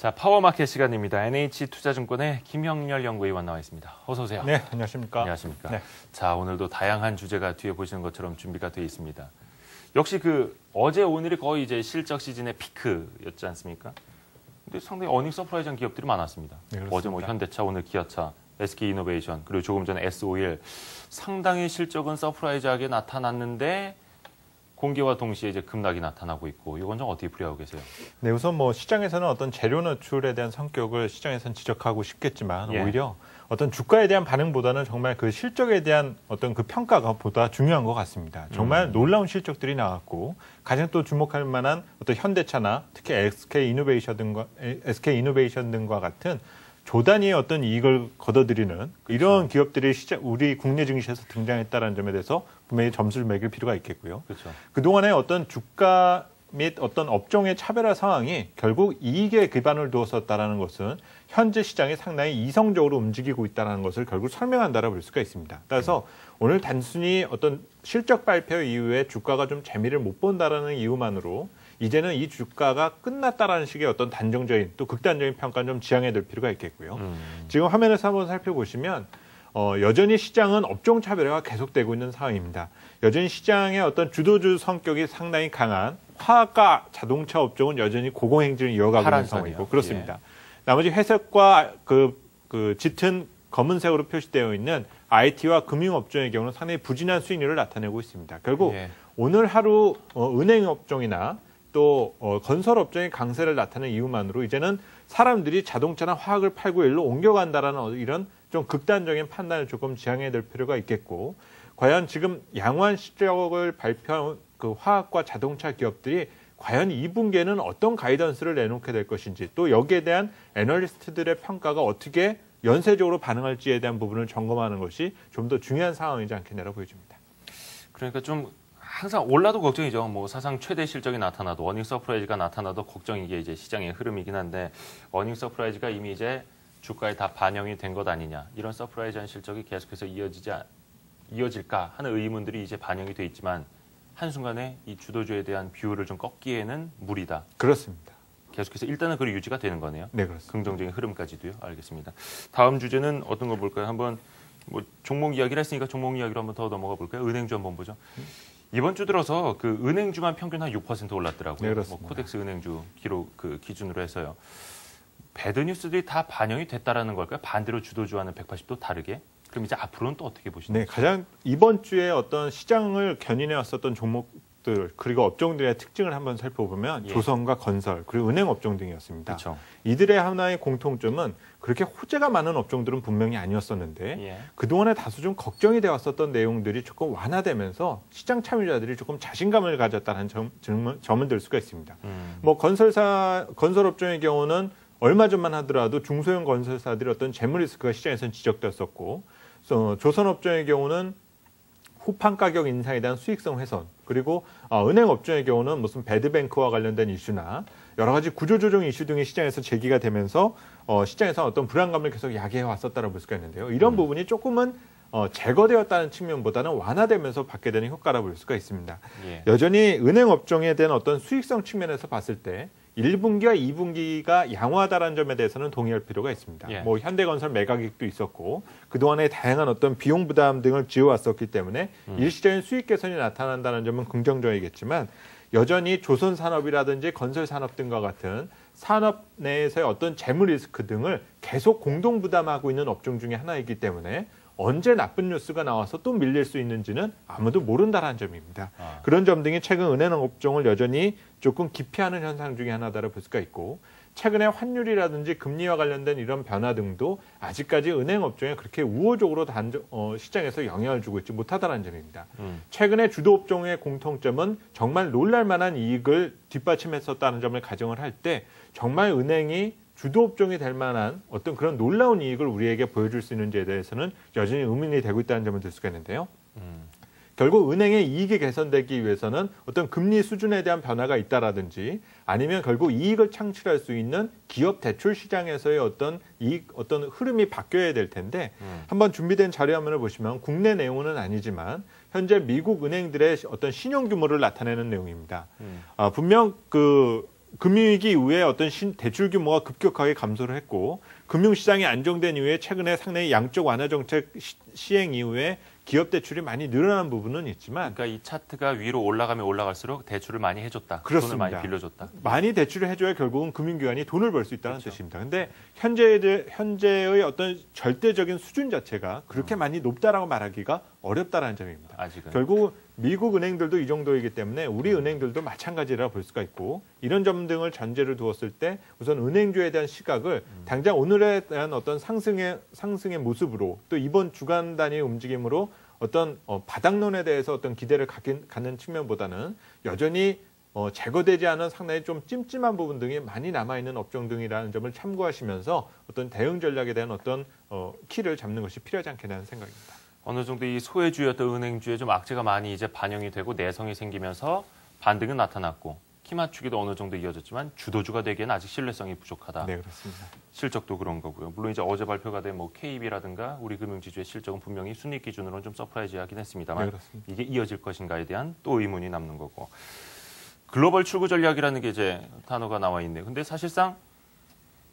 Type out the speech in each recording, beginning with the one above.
자, 파워마켓 시간입니다. NH투자증권의 김영렬 연구위원 나와 있습니다. 어서 오세요. 네, 안녕하십니까. 안녕하십니까. 네. 자, 오늘도 다양한 주제가 뒤에 보시는 것처럼 준비가 되어 있습니다. 역시 어제 오늘이 거의 이제 실적 시즌의 피크였지 않습니까? 근데 상당히 어닝 서프라이즈한 기업들이 많았습니다. 네, 어제 현대차, 오늘 기아차, SK이노베이션, 그리고 조금 전에 S-오일 상당히 실적은 서프라이즈하게 나타났는데 공개와 동시에 이제 급락이 나타나고 있고, 이건 좀 어떻게 풀이하고 계세요? 네, 우선 시장에서는 어떤 재료 노출에 대한 성격을 시장에서는 지적하고 싶겠지만 오히려 어떤 주가에 대한 반응보다는 정말 그 실적에 대한 어떤 그 평가가 보다 중요한 것 같습니다. 정말 놀라운 실적들이 나왔고, 가장 또 주목할 만한 어떤 현대차나 특히 SK이노베이션 등과 같은 조 단위의 어떤 이익을 거둬들이는 이런 기업들이 우리 국내 증시에서 등장했다는 점에 대해서 분명히 점수를 매길 필요가 있겠고요. 그렇죠. 그동안의 어떤 주가 및 어떤 업종의 차별화 상황이 결국 이익에 기반을 두었었다는 것은 현재 시장이 상당히 이성적으로 움직이고 있다는 것을 결국 설명한다라고 볼 수가 있습니다. 따라서 오늘 단순히 어떤 실적 발표 이후에 주가가 좀 재미를 못 본다라는 이유만으로 이제는 이 주가가 끝났다라는 식의 어떤 단정적인 또 극단적인 평가는 좀 지양해야 될 필요가 있겠고요. 지금 화면에서 한번 살펴보시면 여전히 시장은 업종 차별화가 계속되고 있는 상황입니다. 여전히 시장의 어떤 주도주 성격이 상당히 강한 화학과 자동차 업종은 여전히 고공행진을 이어가고 있는 상황이고 그렇습니다. 예. 나머지 회색과 짙은 검은색으로 표시되어 있는 IT와 금융업종의 경우는 상당히 부진한 수익률을 나타내고 있습니다. 결국 오늘 하루 은행업종이나 또 건설업종의 강세를 나타내는 이유만으로 이제는 사람들이 자동차나 화학을 팔고 일로 옮겨간다라는 이런 좀 극단적인 판단을 조금 지양해야 될 필요가 있겠고, 과연 지금 양호한 실적을 발표한 그 화학과 자동차 기업들이 과연 2분기에는 어떤 가이던스를 내놓게 될 것인지, 또 여기에 대한 애널리스트들의 평가가 어떻게 연쇄적으로 반응할지에 대한 부분을 점검하는 것이 좀 더 중요한 상황이지 않겠냐고 보여집니다. 그러니까 좀 항상 올라도 걱정이죠. 사상 최대 실적이 나타나도, 어닝 서프라이즈가 나타나도 걱정이 이게 이제 시장의 흐름이긴 한데, 어닝 서프라이즈가 이미 이제 주가에 다 반영이 된 것 아니냐, 이런 서프라이즈한 실적이 계속해서 이어질까 하는 의문들이 이제 반영이 돼 있지만, 한순간에 이 주도주에 대한 비율을 좀 꺾기에는 무리다. 그렇습니다. 계속해서 일단은 그렇게 유지가 되는 거네요. 네, 그렇습니다. 긍정적인 흐름까지도요. 알겠습니다. 다음 주제는 어떤 거 볼까요? 한번 종목 이야기를 했으니까 종목 이야기로 한번 더 넘어가 볼까요? 은행주 한번 보죠. 이번 주 들어서 그 은행주만 평균 한 6% 올랐더라고요. 네, 코덱스 은행주 기준으로 해서요. 배드 뉴스들이 다 반영이 됐다라는 걸까요? 반대로 주도주와는 180도 다르게? 그럼 이제 앞으로는 또 어떻게 보시나요? 네, 가장 이번 주에 어떤 시장을 견인해 왔었던 종목들 그리고 업종들의 특징을 한번 살펴보면 조선과 건설 그리고 은행 업종 등이었습니다. 그렇죠. 이들의 하나의 공통점은 그렇게 호재가 많은 업종들은 분명히 아니었었는데 그동안에 다소 좀 걱정이 되어 왔었던 내용들이 조금 완화되면서 시장 참여자들이 조금 자신감을 가졌다는 점은 들 수가 있습니다. 건설 업종의 경우는 얼마 전만 하더라도 중소형 건설사들이 어떤 재무 리스크가 시장에서는 지적됐었고, 조선업종의 경우는 후판 가격 인상에 대한 수익성 훼손, 그리고 은행 업종의 경우는 무슨 배드뱅크와 관련된 이슈나 여러 가지 구조조정 이슈 등이 시장에서 제기가 되면서 시장에서 어떤 불안감을 계속 야기해 왔었다고 볼 수가 있는데요. 이런 부분이 조금은 제거되었다는 측면보다는 완화되면서 받게 되는 효과라고 볼 수가 있습니다. 여전히 은행 업종에 대한 어떤 수익성 측면에서 봤을 때 1분기와 2분기가 양호하다는 점에 대해서는 동의할 필요가 있습니다. 현대건설 매각익도 있었고 그동안에 다양한 어떤 비용 부담 등을 지어왔었기 때문에 일시적인 수익 개선이 나타난다는 점은 긍정적이겠지만, 여전히 조선산업이라든지 건설산업 등과 같은 산업 내에서의 어떤 재무 리스크 등을 계속 공동 부담하고 있는 업종 중에 하나이기 때문에 언제 나쁜 뉴스가 나와서 또 밀릴 수 있는지는 아무도 모른다는 점입니다. 그런 점 등이 최근 은행 업종을 여전히 조금 기피하는 현상 중에 하나다라고 볼 수가 있고, 최근에 환율이라든지 금리와 관련된 이런 변화 등도 아직까지 은행 업종에 그렇게 우호적으로 시장에서 영향을 주고 있지 못하다는 점입니다. 최근에 주도 업종의 공통점은 정말 놀랄만한 이익을 뒷받침했었다는 점을 가정을 할 때 정말 은행이 주도업종이 될 만한 어떤 그런 놀라운 이익을 우리에게 보여줄 수 있는지에 대해서는 여전히 의문이 되고 있다는 점을 들 수가 있는데요. 결국 은행의 이익이 개선되기 위해서는 어떤 금리 수준에 대한 변화가 있다라든지, 아니면 결국 이익을 창출할 수 있는 기업 대출 시장에서의 어떤 흐름이 바뀌어야 될 텐데, 한번 준비된 자료 화면을 보시면 국내 내용은 아니지만 현재 미국 은행들의 어떤 신용 규모를 나타내는 내용입니다. 분명 금융위기 이후에 어떤 대출 규모가 급격하게 감소를 했고 금융시장이 안정된 이후에 최근에 상당히 양적 완화 정책 시행 이후에 기업 대출이 많이 늘어난 부분은 있지만 그러니까 이 차트가 위로 올라가면 올라갈수록 대출을 많이 해줬다. 그렇습니다. 돈을 많이 빌려줬다. 많이 대출을 해줘야 결국은 금융기관이 돈을 벌 수 있다는 그렇죠. 뜻입니다. 그런데 현재의 어떤 절대적인 수준 자체가 그렇게 많이 높다라고 말하기가 어렵다라는 점입니다. 아직은. 결국 미국 은행들도 이 정도이기 때문에 우리 은행들도 마찬가지라 볼 수가 있고 이런 점 등을 전제를 두었을 때 우선 은행주에 대한 시각을 당장 오늘에 대한 어떤 상승의 모습으로 또 이번 주간 단위 움직임으로 어떤 바닥론에 대해서 어떤 기대를 갖는 측면보다는 여전히 제거되지 않은 상당히 좀 찜찜한 부분 등이 많이 남아있는 업종 등이라는 점을 참고하시면서 어떤 대응 전략에 대한 어떤 키를 잡는 것이 필요하지 않겠냐는 생각입니다. 어느 정도 이 소외주였던 은행주에 좀 악재가 많이 이제 반영이 되고 내성이 생기면서 반등은 나타났고 키 맞추기도 어느 정도 이어졌지만 주도주가 되기에는 아직 신뢰성이 부족하다. 네, 그렇습니다. 실적도 그런 거고요. 물론 이제 어제 발표가 된 뭐 KB라든가 우리 금융지주의 실적은 분명히 순이익 기준으로는 좀 서프라이즈하긴 했습니다만 네, 이게 이어질 것인가에 대한 또 의문이 남는 거고. 글로벌 출구 전략이라는 게 이제 단어가 나와 있네요. 근데 사실상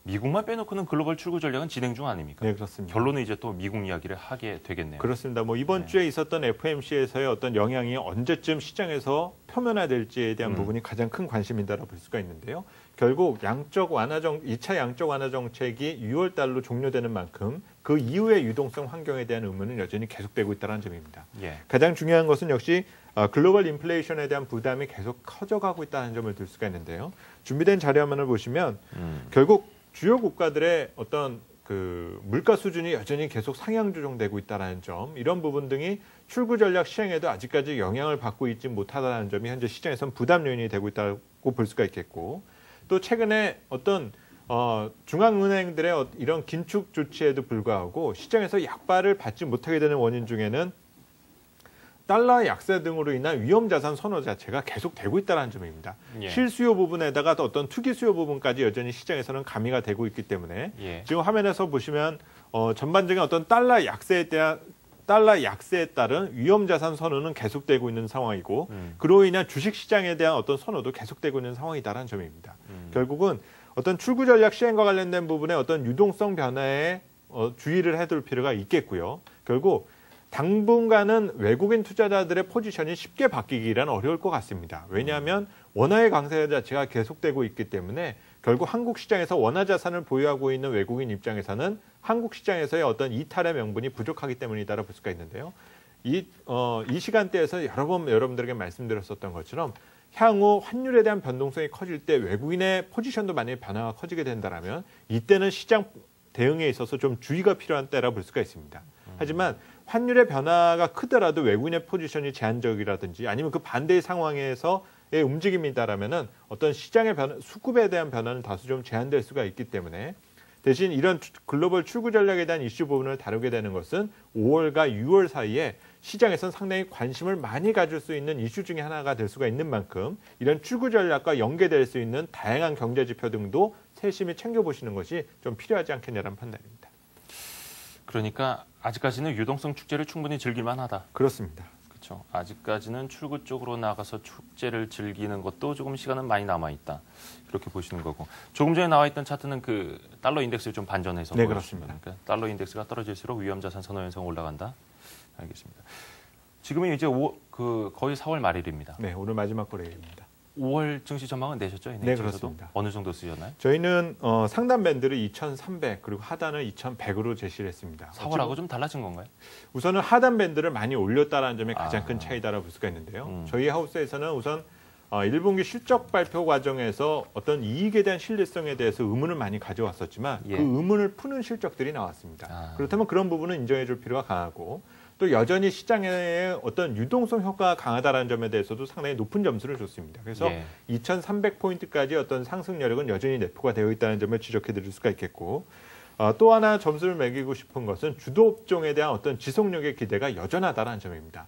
미국만 빼놓고는 글로벌 출구 전략은 진행 중 아닙니까? 네, 그렇습니다. 결론은 이제 또 미국 이야기를 하게 되겠네요. 그렇습니다. 뭐 이번 주에 있었던 FOMC에서의 어떤 영향이 언제쯤 시장에서 표면화될지에 대한 부분이 가장 큰 관심이다라고 볼 수가 있는데요. 결국 2차 양적 완화 정책이 6월 달로 종료되는 만큼 그 이후의 유동성 환경에 대한 의문은 여전히 계속되고 있다는 점입니다. 예. 가장 중요한 것은 역시 글로벌 인플레이션에 대한 부담이 계속 커져가고 있다는 점을 들 수가 있는데요. 준비된 자료 화면을 보시면 결국 주요 국가들의 어떤 그 물가 수준이 여전히 계속 상향 조정되고 있다는 점, 이런 부분 등이 출구 전략 시행에도 아직까지 영향을 받고 있지 못하다는 점이 현재 시장에선 부담 요인이 되고 있다고 볼 수가 있겠고, 또 최근에 어떤 중앙은행들의 이런 긴축 조치에도 불구하고 시장에서 약발을 받지 못하게 되는 원인 중에는 달러 약세 등으로 인한 위험자산 선호 자체가 계속되고 있다는 점입니다. 예. 실수요 부분에다가 또 어떤 투기 수요 부분까지 여전히 시장에서는 가미가 되고 있기 때문에 예. 지금 화면에서 보시면 전반적인 어떤 달러 약세에 따른 위험자산 선호는 계속되고 있는 상황이고 그로 인한 주식시장에 대한 어떤 선호도 계속되고 있는 상황이다라는 점입니다. 결국은 어떤 출구 전략 시행과 관련된 부분에 어떤 유동성 변화에 주의를 해둘 필요가 있겠고요. 결국 당분간은 외국인 투자자들의 포지션이 쉽게 바뀌기란 어려울 것 같습니다. 왜냐하면 원화의 강세 자체가 계속되고 있기 때문에 결국 한국 시장에서 원화 자산을 보유하고 있는 외국인 입장에서는 한국 시장에서의 어떤 이탈의 명분이 부족하기 때문이다라고 볼 수가 있는데요. 이 시간대에서 여러 번 여러분들에게 말씀드렸었던 것처럼 향후 환율에 대한 변동성이 커질 때 외국인의 포지션도 만약에 변화가 커지게 된다면 이때는 시장 대응에 있어서 좀 주의가 필요한 때라고 볼 수가 있습니다. 하지만 환율의 변화가 크더라도 외국인의 포지션이 제한적이라든지 아니면 그 반대의 상황에서의 움직임이다라면은 어떤 시장의 수급에 대한 변화는 다소 좀 제한될 수가 있기 때문에 대신 이런 글로벌 출구 전략에 대한 이슈 부분을 다루게 되는 것은 5월과 6월 사이에 시장에서는 상당히 관심을 많이 가질 수 있는 이슈 중에 하나가 될 수가 있는 만큼 이런 출구 전략과 연계될 수 있는 다양한 경제 지표 등도 세심히 챙겨보시는 것이 좀 필요하지 않겠냐는 판단입니다. 그러니까 아직까지는 유동성 축제를 충분히 즐길만 하다. 그렇습니다. 그렇죠. 아직까지는 출구 쪽으로 나가서 축제를 즐기는 것도 조금 시간은 많이 남아있다. 그렇게 보시는 거고. 조금 전에 나와 있던 차트는 그 달러 인덱스를 좀 반전해서 네, 보여주시면 그렇습니다. 그러니까 달러 인덱스가 떨어질수록 위험자산 선호 현상 올라간다. 알겠습니다. 지금은 이제 거의 4월 말일입니다. 네, 오늘 마지막 거래일입니다. 5월 증시 전망은 내셨죠? 네, 그렇습니다. 어느 정도 쓰셨나요? 저희는 상단 밴드를 2,300 그리고 하단을 2,100으로 제시를 했습니다. 4월하고 좀 달라진 건가요? 우선은 하단 밴드를 많이 올렸다는 점이 가장 큰 차이다라고 볼 수가 있는데요. 저희 하우스에서는 우선 1분기 실적 발표 과정에서 어떤 이익에 대한 신뢰성에 대해서 의문을 많이 가져왔었지만 예. 그 의문을 푸는 실적들이 나왔습니다. 그렇다면 그런 부분은 인정해 줄 필요가 강하고 또 여전히 시장의 어떤 유동성 효과가 강하다는 점에 대해서도 상당히 높은 점수를 줬습니다. 그래서 2,300포인트까지 어떤 상승 여력은 여전히 내포가 되어 있다는 점을 지적해 드릴 수가 있겠고 또 하나 점수를 매기고 싶은 것은 주도 업종에 대한 어떤 지속력의 기대가 여전하다는 점입니다.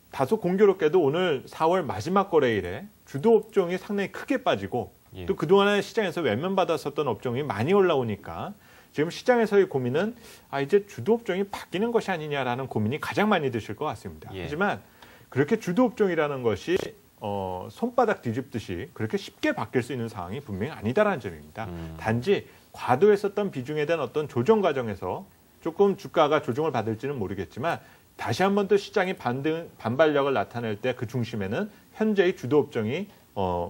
다소 공교롭게도 오늘 4월 마지막 거래일에 주도 업종이 상당히 크게 빠지고 또 그동안에 시장에서 외면받았었던 업종이 많이 올라오니까 지금 시장에서의 고민은 이제 주도 업종이 바뀌는 것이 아니냐라는 고민이 가장 많이 드실 것 같습니다. 하지만 그렇게 주도 업종이라는 것이 손바닥 뒤집듯이 그렇게 쉽게 바뀔 수 있는 상황이 분명히 아니다라는 점입니다. 단지 과도했었던 비중에 대한 어떤 조정 과정에서 조금 주가가 조정을 받을지는 모르겠지만 다시 한 번 더 시장이 반발력을 나타낼 때 그 중심에는 현재의 주도 업종이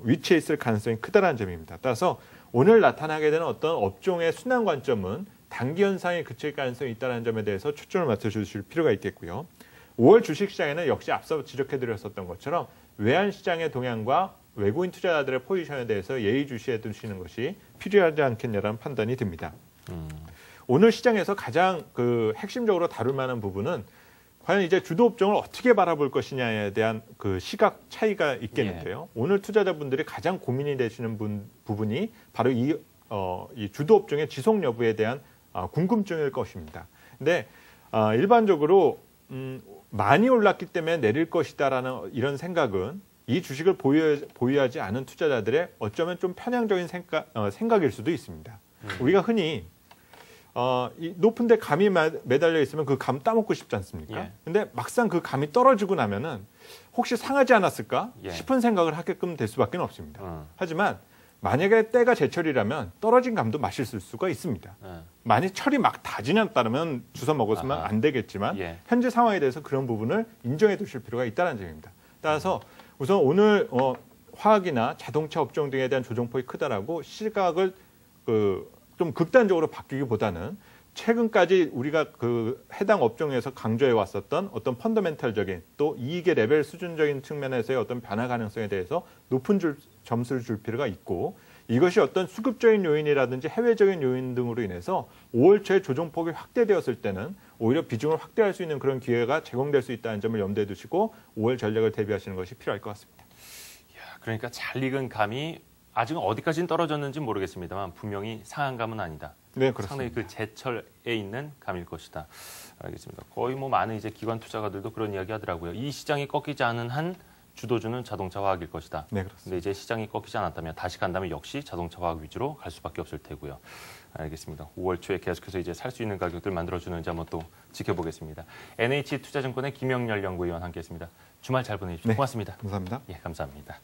위치해 있을 가능성이 크다라는 점입니다. 따라서 오늘 나타나게 되는 어떤 업종의 순환 관점은 단기 현상에 그칠 가능성이 있다는 점에 대해서 초점을 맞춰주실 필요가 있겠고요. 5월 주식시장에는 역시 앞서 지적해드렸었던 것처럼 외환시장의 동향과 외국인 투자자들의 포지션에 대해서 예의주시해 두시는 것이 필요하지 않겠냐라는 판단이 듭니다. 오늘 시장에서 가장 핵심적으로 다룰 만한 부분은 과연 이제 주도 업종을 어떻게 바라볼 것이냐에 대한 그 시각 차이가 있겠는데요. 예. 오늘 투자자분들이 가장 고민이 되시는 부분이 바로 이 주도 업종의 지속 여부에 대한 궁금증일 것입니다. 근데 일반적으로 많이 올랐기 때문에 내릴 것이다라는 이런 생각은 이 주식을 보유하지 않은 투자자들의 어쩌면 좀 편향적인 생각일 수도 있습니다. 우리가 흔히 이 높은데 감이 매달려 있으면 그 감 따먹고 싶지 않습니까? 예. 근데 막상 그 감이 떨어지고 나면은 혹시 상하지 않았을까 싶은 생각을 하게끔 될 수밖에 없습니다. 하지만 만약에 때가 제철이라면 떨어진 감도 맛있을 수가 있습니다. 만약 철이 막 다 지났다면 주워 먹었으면 안 되겠지만 현재 상황에 대해서 그런 부분을 인정해 두실 필요가 있다는 점입니다. 따라서 우선 오늘 화학이나 자동차 업종 등에 대한 조정폭이 크다라고 시각을 좀 극단적으로 바뀌기보다는 최근까지 우리가 해당 업종에서 강조해 왔었던 어떤 펀더멘탈적인 또 이익의 레벨 수준적인 측면에서의 어떤 변화 가능성에 대해서 높은 점수를 줄 필요가 있고 이것이 어떤 수급적인 요인이라든지 해외적인 요인 등으로 인해서 5월 초에 조정폭이 확대되었을 때는 오히려 비중을 확대할 수 있는 그런 기회가 제공될 수 있다는 점을 염두에 두시고 5월 전략을 대비하시는 것이 필요할 것 같습니다. 그러니까 잘 익은 감이 아직은 어디까지는 떨어졌는지 모르겠습니다만 분명히 상한 감은 아니다. 네, 그렇습니다. 상당히 그 제철에 있는 감일 것이다. 알겠습니다. 거의 많은 이제 기관 투자가들도 그런 이야기 하더라고요. 이 시장이 꺾이지 않은 한 주도주는 자동차 화학일 것이다. 네, 그렇습니다. 근데 이제 시장이 꺾이지 않았다면 다시 간다면 역시 자동차 화학 위주로 갈 수밖에 없을 테고요. 알겠습니다. 5월 초에 계속해서 이제 살 수 있는 가격들 만들어주는지 한번 또 지켜보겠습니다. NH투자증권의 김영렬 연구위원 함께했습니다. 주말 잘 보내주십시오. 네, 고맙습니다. 감사합니다. 예, 감사합니다.